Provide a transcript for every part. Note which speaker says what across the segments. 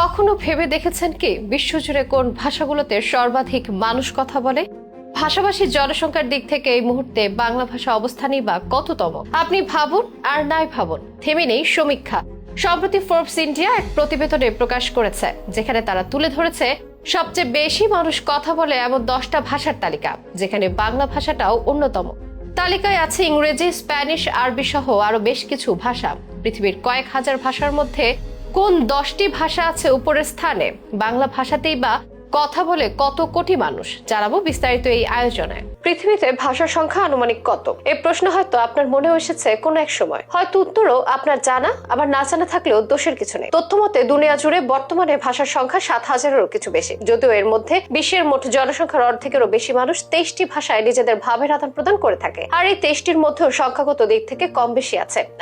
Speaker 1: কখনো ভেবে দেখেছেন কি বিশ্বজুড়ে কোন ভাষাগুলোতে সর্বাধিক মানুষ কথা বলে? ভাষাভাষী জনসংখ্যার দিক থেকে এই মুহূর্তে বাংলা ভাষা অবস্থানই বা কততম? আপনি ভাবুন আর নাই ভাবুন, থেমে নেই সমীক্ষা। সম্প্রতি ফোর্বস ইন্ডিয়া এক প্রতিবেদনে প্রকাশ করেছে, যেখানে তারা তুলে ধরেছে সবচেয়ে বেশি মানুষ কথা বলে এমন 10টা ভাষার তালিকা, যেখানে বাংলা ভাষাটাও অন্যতম। তালিকায় আছে ইংরেজি, স্প্যানিশ, আরবি সহ আরো বেশ কিছু ভাষা। পৃথিবীর কয়েক হাজার ভাষার মধ্যে কোন 10টি ভাষা আছে উপরের স্থানে? বাংলা ভাষাতেই বা কথা বলে কত কোটি মানুষ? জানাবো বিস্তারিত এই আয়োজনে। পৃথিবীতে ভাষার সংখ্যা আনুমানিক কত? এই প্রশ্ন হয়তো আপনার মনে এসেছে কোন এক সময়। হয়তো উত্তরও আপনার জানা, আবার না জানা থাকলেও দোষের কিছু নেই। তথ্য মতে দুনিয়া জুড়ে বর্তমানে ভাষার সংখ্যা 7,000-এরও কিছু বেশি। যদিও এর মধ্যে বিশ্বের মোট জনসংখ্যার অর্ধেকেরও বেশি মানুষ 23টি ভাষায় নিজেদের ভাবের আদান প্রদান করে থাকে। আর এই 23টির মধ্যেও সংখ্যাগত দিক থেকে কম বেশি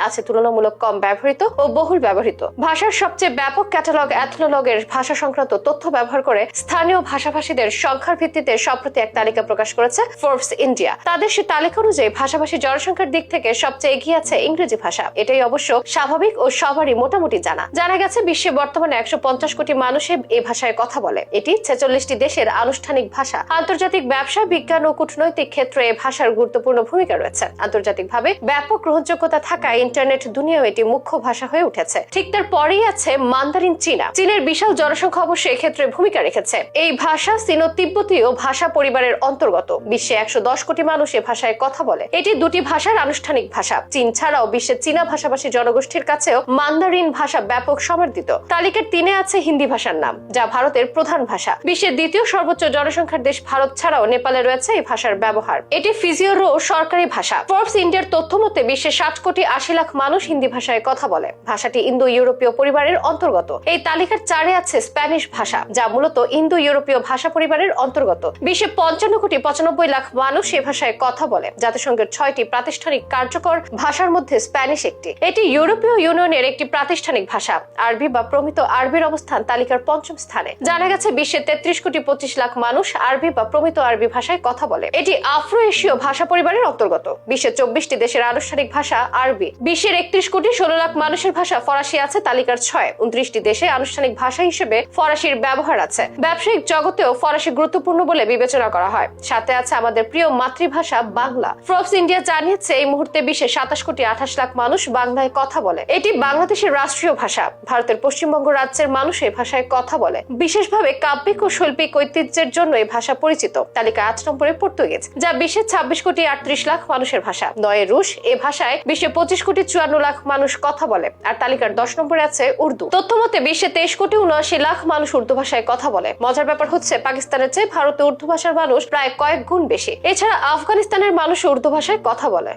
Speaker 1: আছে তুলনামূলক কম ব্যবহৃত ও বহুল ব্যবহৃত। ভাষার সবচেয়ে ব্যাপক ক্যাটালগ এথনোলগের ভাষা সংক্রান্ত তথ্য ব্যবহার করে স্থানীয় ভাষাভাষীদের সংখ্যার ভিত্তিতে সম্প্রতি এক তালিকা প্রকাশ করেছে ফোর্বস ইন্ডিয়া। তাদের সে তালিকা অনুযায়ী ভাষাভাষী জনসংখ্যার দিক থেকে সবচেয়ে এগিয়ে আছে ইংরেজি ভাষা। এটাই অবশ্য স্বাভাবিক ও সবারই মোটামুটি জানা গেছে বিশ্বে বর্তমানে 150 কোটি মানুষে এই ভাষায় কথা বলে। এটি 46টি দেশের আনুষ্ঠানিক ভাষা। আন্তর্জাতিক ব্যবসা, বিজ্ঞান ও কূটনৈতিক ক্ষেত্রে এই ভাষার গুরুত্বপূর্ণ ভূমিকা রয়েছে। আন্তর্জাতিকভাবে ব্যাপক গ্রহণযোগ্যতা থাকায় ইন্টারনেট দুনিয়াও এটি মুখ্য ভাষা হয়ে উঠেছে। ঠিক তার পরেই আছে মান্দারিন চীনা। চীনের বিশাল জনসংখ্যা অবশ্য এক্ষেত্রে ভূমিকা রেখেছে। এই ভাষা সিনো তিব্বতীয় ভাষা পরিবারের অন্তর্গত। বিশ্বে 110 কোটি মানুষ এ ভাষায় কথা বলে। এটি দুটি ভাষার আনুষ্ঠানিক ভাষা। চীন ছাড়াও বিশ্বের চীনা ভাষাভাষী জনগোষ্ঠীর কাছেও মান্দারিন ভাষা ব্যাপক সমর্থিত। তালিকার 3-এ আছে হিন্দি ভাষার নাম, যা ভারতের প্রধান ভাষা। বিশ্বের দ্বিতীয় সর্বোচ্চ জনসংখ্যার দেশ ভারত ছাড়াও নেপালে রয়েছে এই ভাষার ব্যবহার। এটি ফিজিওরও সরকারি ভাষা। ফোর্বস ইন্ডিয়ার তথ্য মতে বিশ্বে 60 কোটি 80 লাখ মানুষ হিন্দি ভাষায় কথা বলে। ভাষাটি ইন্দো ইউরোপীয় পরিবারের অন্তর্গত। এই তালিকার 4-এ আছে স্প্যানিশ ভাষা, যা মূলত ইন্দো ইউরোপীয় ভাষা পরিবারের অন্তর্গত। বিশ্বে 55 কোটি 95 লাখ মানুষ এ ভাষায় কথা বলে। জাতিসংঘের 6টি প্রাতিষ্ঠানিক কার্যকর ভাষার মধ্যে স্প্যানিশ একটি। এটি ইউরোপীয় ইউনিয়নের একটি প্রাতিষ্ঠানিক ভাষা। আরবি বা প্রমিত আরবির অবস্থান তালিকার 5ম স্থানে। জানা গেছে বিশ্বে 33 কোটি 25 লাখ মানুষ আরবি বা প্রমিত আরবি ভাষায় কথা বলে। এটি আফ্রো এশীয় ভাষা পরিবারের অন্তর্গত। বিশ্বের 24টি দেশের আনুষ্ঠানিক ভাষা আরবি। বিশ্বের 31 কোটি 16 লাখ মানুষের ভাষা ফরাসি আছে তালিকার 6-এ। 29টি দেশে আনুষ্ঠানিক ভাষা হিসেবে ফরাসির ব্যবহার আছে। ব্যবসায়িক জগতেও ফরাসি গুরুত্বপূর্ণ বলে বিবেচনা করা হয়। সাথে আছে আমাদের প্রিয় মাতৃভাষা বাংলা। ফোর্বস ইন্ডিয়া জানিয়েছে এই মুহূর্তে বিশ্বে 27 কোটি 28 লাখ মানুষ বাংলায় কথা বলে। এটি বাংলাদেশের রাষ্ট্রীয় ভাষা। ভারতের পশ্চিমবঙ্গ রাজ্যের মানুষ এই ভাষায় কথা বলে। বিশেষভাবে কাব্যিক ও শৈল্পিক ঐতিহ্যের জন্য এই ভাষা পরিচিত। তালিকা 8 নম্বরে পর্তুগিজ, যা বিশ্বের 26 কোটি 38 লাখ মানুষের ভাষা। 9-এ রুশ। এ ভাষায় বিশ্বে 25 কোটি 54 লাখ মানুষ কথা বলে। আর তালিকার 10 নম্বরে আছে উর্দু। তথ্য মতে বিশ্বে 23 কোটি 79 লাখ মানুষ উর্দু ভাষায় কথা বলে। মজার ব্যাপার হচ্ছে পাকিস্তানের চেয়ে ভারতে উর্দু ভাষার মানুষ প্রায় কয়েক গুণ বেশি। এছাড়া আফগানিস্তানের মানুষ উর্দু ভাষায় কথা বলে।